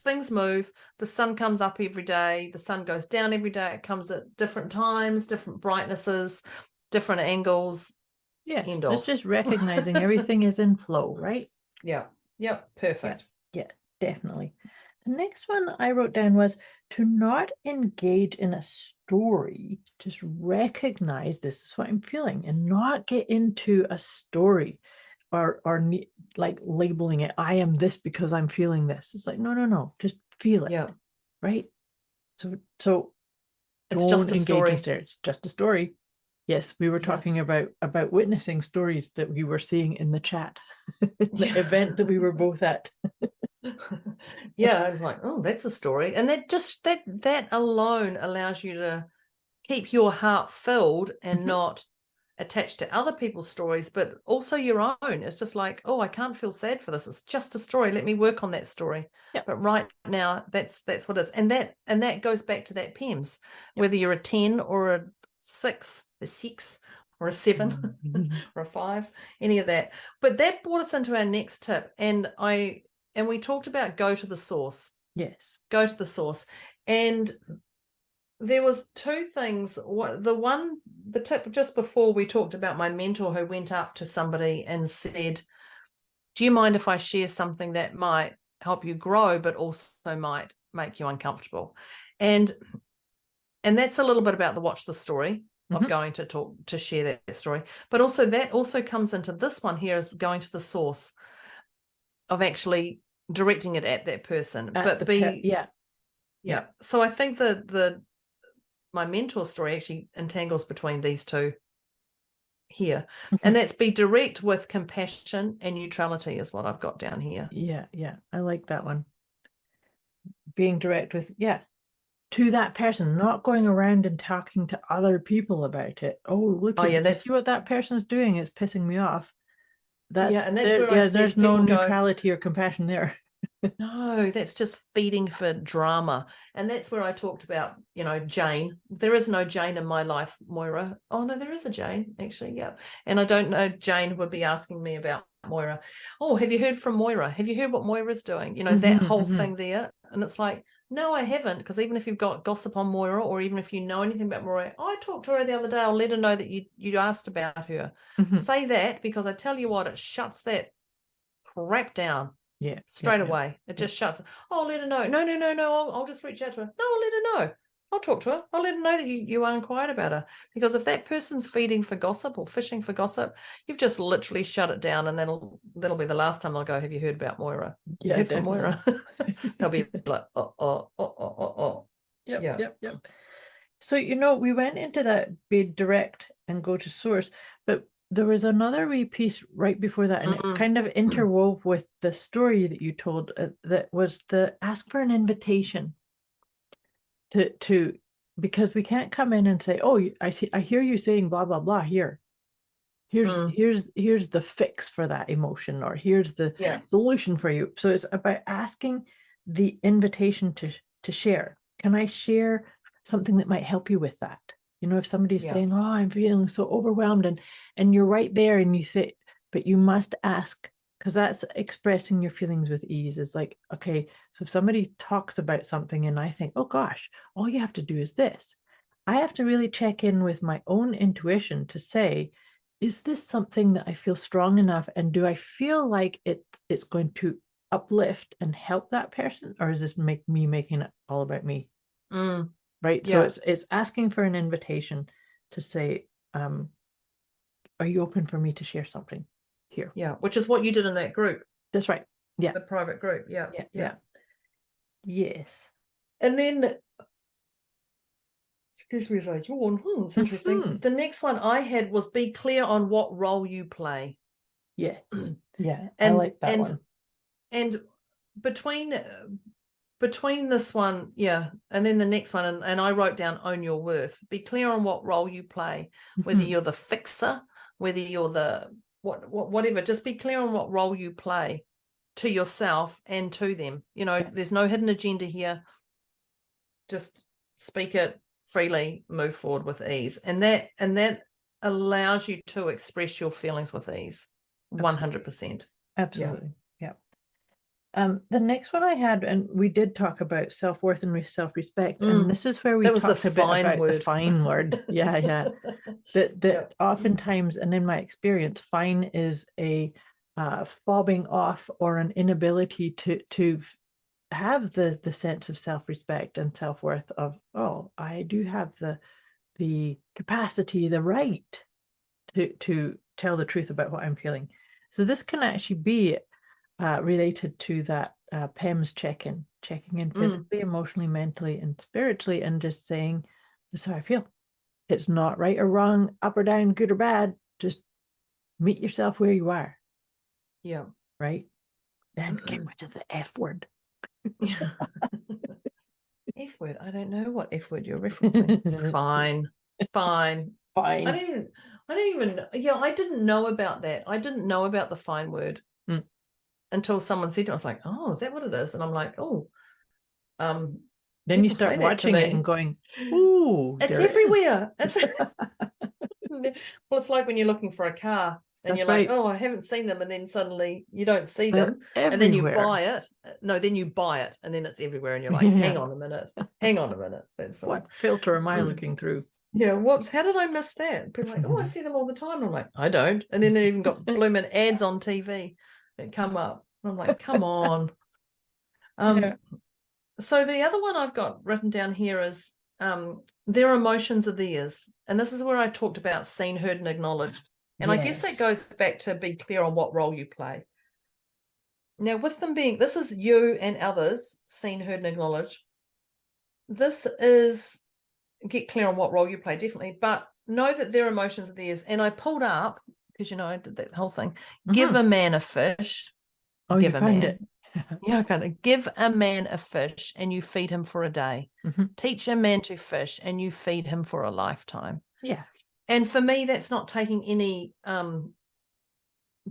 things move. The sun comes up every day, the sun goes down every day. It comes at different times, different brightnesses, different angles. Yes, it's just recognizing everything is in flow, right? Yeah. Perfect. Yeah, definitely. The next one I wrote down was to not engage in a story. Just recognize this is what I'm feeling and not get into a story or like labeling it. I am this because I'm feeling this. It's like, no. Just feel it. Yeah. Right. So it's just a story. It's just a story. Yes, we were talking about witnessing stories that we were seeing in the chat, the event that we were both at. Yeah, I was like, oh, that's a story. And that alone allows you to keep your heart filled and not attached to other people's stories, but also your own. It's just like, oh, I can't feel sad for this. It's just a story. Let me work on that story. Yep. But right now, that's what it is. And that goes back to that PEMS, whether you're a 10 or a 6, or a 7 or a 5, any of that. But that brought us into our next tip. And we talked about go to the source. Yes. Go to the source. And there was 2 things. The tip just before, we talked about my mentor who went up to somebody and said, do you mind if I share something that might help you grow, but also might make you uncomfortable? And that's a little bit about the watch the story of going to share that story. But also that also comes into this one here, is going to the source of actually directing it at that person. Yeah. So I think my mentor story actually entangles between these 2 here. And that's be direct with compassion and neutrality is what I've got down here. Yeah. I like that one. Being direct with, to that person, not going around and talking to other people about it. Oh, look, see what that person's doing. It's pissing me off. And that's where I said there's no neutrality or compassion there. No, that's just feeding for drama. And that's where I talked about, Jane. There is no Jane in my life, Moira. Oh, no, there is a Jane, actually. Yeah. And I don't know, Jane would be asking me about Moira. Oh, have you heard from Moira? Have you heard what Moira's doing? That whole thing there. And it's like, no, I haven't. Because even if you've got gossip on Moira, or even if you know anything about Moira, I talked to her the other day. I'll let her know that you asked about her. Say that, because I tell you what, it shuts that crap down. Yeah. Straight away. It just shuts. Oh, I'll let her know. No. I'll just reach out to her. No, I'll let her know. I'll talk to her. I'll let her know that you are inquired about her. Because if that person's feeding for gossip or fishing for gossip, you've just literally shut it down, and that'll be the last time they'll go, have you heard about Moira? Yeah, heard from Moira. They'll be like, Yep. So, we went into that, be direct and go to source, but there was another wee piece right before that, and it kind of interwove with the story that you told, that was the ask for an invitation to because we can't come in and say, oh, I hear you saying blah blah blah, here's the fix for that emotion, or here's the solution for you. So it's about asking the invitation to share. Can I share something that might help you with that? If somebody's saying, oh, I'm feeling so overwhelmed, and you're right there, and you say, but you must ask, because that's expressing your feelings with ease. It's like, okay, so if somebody talks about something and I think, oh gosh, all you have to do is this, I have to really check in with my own intuition to say, is this something that I feel strong enough, and do I feel like it's going to uplift and help that person, or is this me making it all about me? Right. So it's asking for an invitation to say, are you open for me to share something here? Yeah, which is what you did in that group. That's right. Yeah. The private group. Yeah. Yes. And then, excuse me as I yawn. It's interesting. The next one I had was be clear on what role you play. Yes. Yeah. I like that one. And between this one, and then the next one, and I wrote down own your worth. Be clear on what role you play, whether you're the fixer, whether you're the whatever. Just be clear on what role you play to yourself and to them. There's no hidden agenda here. Just speak it freely, move forward with ease, and that allows you to express your feelings with ease. 100%. Absolutely. The next one I had, and we did talk about self-worth and self-respect, and this is where we talked a bit about the fine word. That oftentimes, and in my experience, fine is a fobbing off or an inability to have the sense of self-respect and self-worth of, oh, I do have the capacity, the right to tell the truth about what I'm feeling. So this can actually be related to that PEMS checking in physically, emotionally, mentally, and spiritually, and just saying, this is how I feel. It's not right or wrong, up or down, good or bad. Just meet yourself where you are. Yeah. Right? Then get rid of the F word. F word? I don't know what F word you're referencing. Fine. I I didn't know about that. I didn't know about the fine word until someone said to me. I was like, oh, is that what it is? And I'm like, oh, then you people start say that to watching it me. and going, ooh, It's there it is. everywhere. It's well, it's like when you're looking for a car and That's you're right. like, oh, I haven't seen them, and then suddenly you don't see them, They're and then you everywhere. buy it. No, then you buy it, and then it's everywhere, and you're like, Yeah. hang on a minute. That's all. What filter am I looking through? Yeah, whoops, how did I miss that? People are like, oh, I see them all the time. I'm like, I don't. And then they've even got blooming ads on TV that come up. I'm like, come on. Yeah. So the other one I've got written down here is their emotions are theirs. And this is where I talked about seen, heard, and acknowledged. And I guess that goes back to be clear on what role you play. Now, with them being, this is you and others, seen, heard, and acknowledged. This is get clear on what role you play, definitely, but know that their emotions are theirs. And I pulled up, because I did that whole thing. Give a man a fish. Oh, give you a found man. it. Yeah, kind of. Give a man a fish and you feed him for a day. Teach a man to fish and you feed him for a lifetime. Yeah. And for me, that's not taking any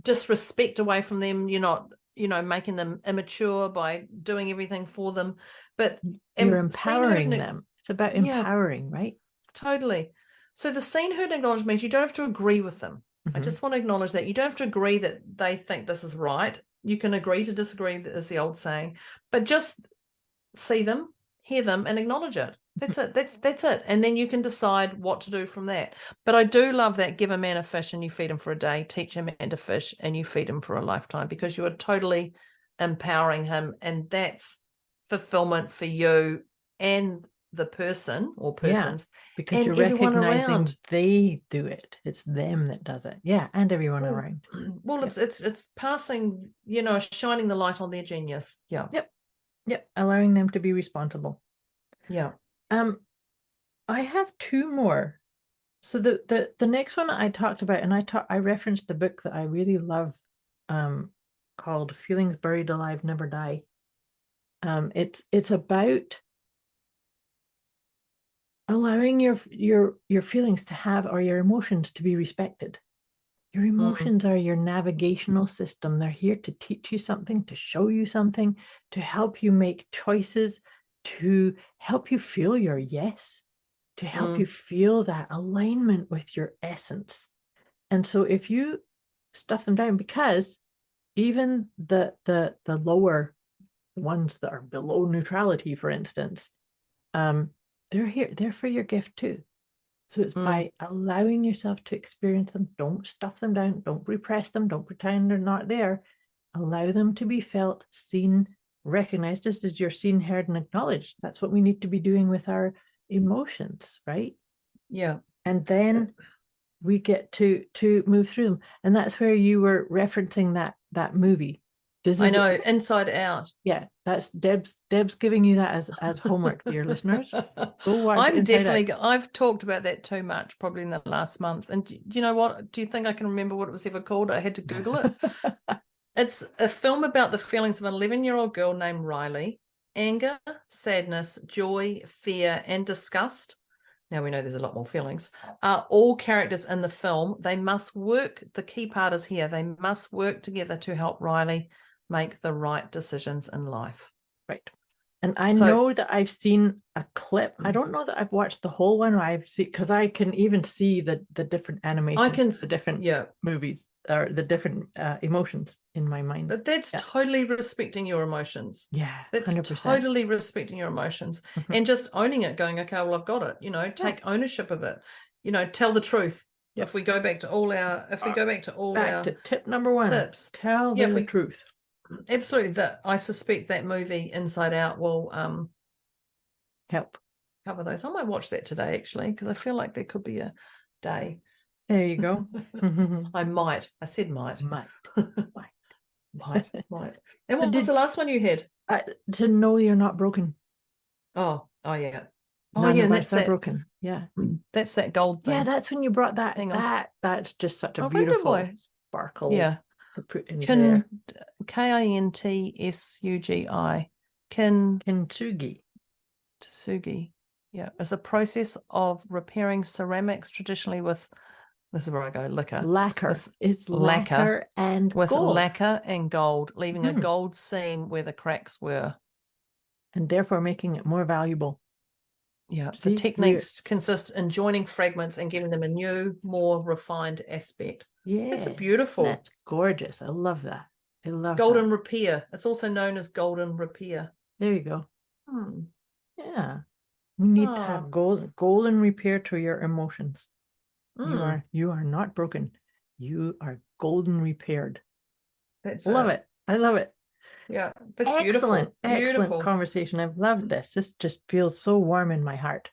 disrespect away from them. You're not, making them immature by doing everything for them, but you're empowering them. It's about empowering, right? Totally. So the seen, heard, and acknowledged means you don't have to agree with them. I just want to acknowledge that you don't have to agree that they think this is right. You can agree to disagree, is the old saying, but just see them, hear them, and acknowledge it. That's it. That's it. And then you can decide what to do from that. But I do love that give a man a fish and you feed him for a day, teach a man to fish and you feed him for a lifetime, because you are totally empowering him. And that's fulfillment for you and the person or persons. Yeah, because and you're everyone recognizing around. They do it. It's them that does it. Yeah, and everyone around. Well, it's passing, shining the light on their genius. Yeah. Yep. Allowing them to be responsible. Yeah. I have two more. So the next one I talked about, and I referenced a book that I really love, called Feelings Buried Alive Never Die. It's about allowing your feelings to have, or your emotions to be respected. Your emotions are your navigational system. They're here to teach you something, to show you something, to help you make choices, to help you feel your yes, to help you feel that alignment with your essence. And so if you stuff them down, because even the lower ones that are below neutrality, for instance, they're for your gift too. So it's by allowing yourself to experience them. Don't stuff them down. Don't repress them. Don't pretend they're not there. Allow them to be felt, seen, recognized. Just as you're seen, heard, and acknowledged. That's what we need to be doing with our emotions, right? Yeah. And then we get to move through them. And that's where you were referencing that movie. I know, Inside Out. Yeah, that's Debz giving you that as homework, dear listeners. Go watch I've talked about that too much probably in the last month. And do you know what? Do you think I can remember what it was ever called? I had to Google it. It's a film about the feelings of an 11-year-old girl named Riley. Anger, sadness, joy, fear, and disgust. Now we know there's a lot more feelings. Are all characters in the film. They must work. The key part is here. They must work together to help Riley make the right decisions in life. Right. And I know that I've seen a clip. I don't know that I've watched the whole one. I've seen, because I can even see the different animations, the different movies, or the different emotions in my mind. But that's totally respecting your emotions. Yeah, that's 100%. Totally respecting your emotions and just owning it, going, okay, well, I've got it. Take ownership of it. Tell the truth. If we go back to all our, tip number one, tips, tell the truth. Absolutely. That I suspect that movie Inside Out will help cover those. I might watch that today actually, because I feel like there could be a day. There you go. I might. I said might. Might. And what was the last one you had? To know you're not broken. Oh yeah. None of us are broken. Yeah. That's that gold thing. Yeah, that's when you brought that. That's just such a beautiful sparkle. Yeah. To put in there. Kintsugi. Kintsugi. Yeah. It's a process of repairing ceramics, traditionally with This is where I go, liquor. Lacquer. With It's lacquer and with gold. lacquer and gold, leaving a Mhm. gold seam where the cracks were. And therefore making it more valuable. Yeah, See, the techniques consist in joining fragments and giving them a new, more refined aspect. Yeah. It's beautiful. That's gorgeous. I love that. I love Golden that. repair. It's also known as golden repair. There you go. Hmm. Yeah. We need to have golden repair to your emotions. You are not broken. You are golden repaired. That's Love it. I love it. Yeah, that's Excellent, beautiful. excellent conversation. I've loved this. This just feels so warm in my heart.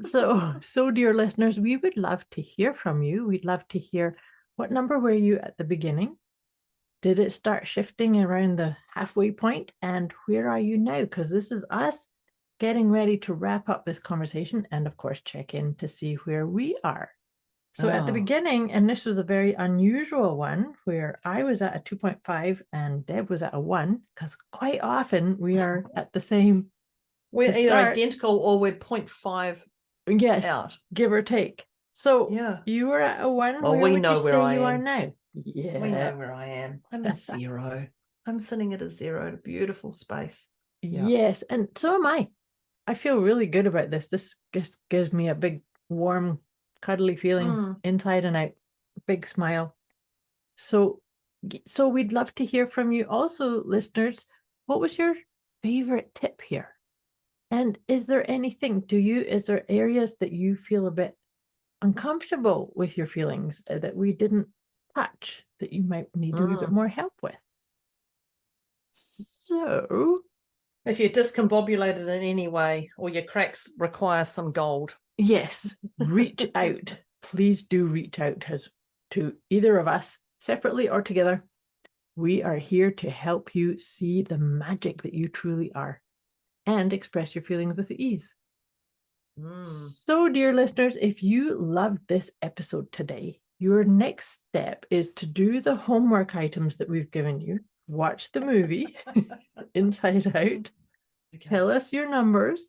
So dear listeners, we would love to hear from you. We'd love to hear, what number were you at the beginning? Did it start shifting around the halfway point? And where are you now? Because this is us getting ready to wrap up this conversation and, of course, check in to see where we are. So at the beginning, and this was a very unusual one, where I was at a 2.5 and Deb was at a 1, because quite often we are at the same. We're either identical or we're 0.5 out. Give or take. So you were at a 1. Well, where we would know you where say I you am. are now? Yeah. We know where I am. I'm a 0. I'm sitting at a 0, a beautiful space. Yes, and so am I. I feel really good about this. This just gives me a big, warm, cuddly feeling inside and out. Big smile. So we'd love to hear from you also, listeners. What was your favorite tip here? And is there anything, is there areas that you feel a bit uncomfortable with your feelings that we didn't touch, that you might need a wee bit more help with? So, if you're discombobulated in any way or your cracks require some gold. Yes, reach out. Please do reach out to either of us, separately or together. We are here to help you see the magic that you truly are and express your feelings with ease. So, dear listeners, if you loved this episode today, your next step is to do the homework items that we've given you. Watch the movie Inside Out. Okay. Tell us your numbers.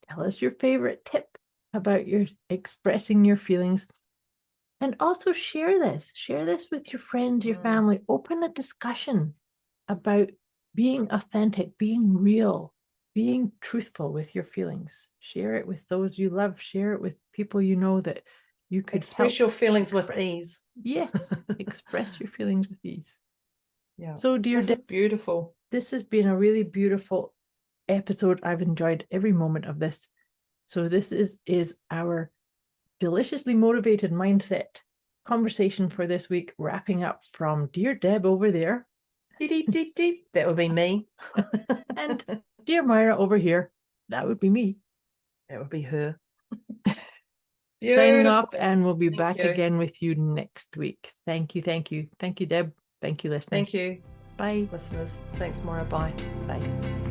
Tell us your favorite tip about your expressing your feelings. And also share this with your friends, your family. Open a discussion about being authentic, being real, being truthful with your feelings. Share it with those you love. Share it with people you know that you could express your feelings with ease. Yes, express your feelings with ease. Yeah. So, dear, this is beautiful. This has been a really beautiful episode. I've enjoyed every moment of this. So this is our deliciously motivated mindset conversation for this week, wrapping up from dear Deb over there. That would be me. And dear Moira over here. That would be me. That would be her. Signing off, and we'll be back again with you next week. Thank you. Thank you. Thank you, Deb. Thank you, listeners. Thank you. Bye. Listeners. Thanks, Moira. Bye. Bye.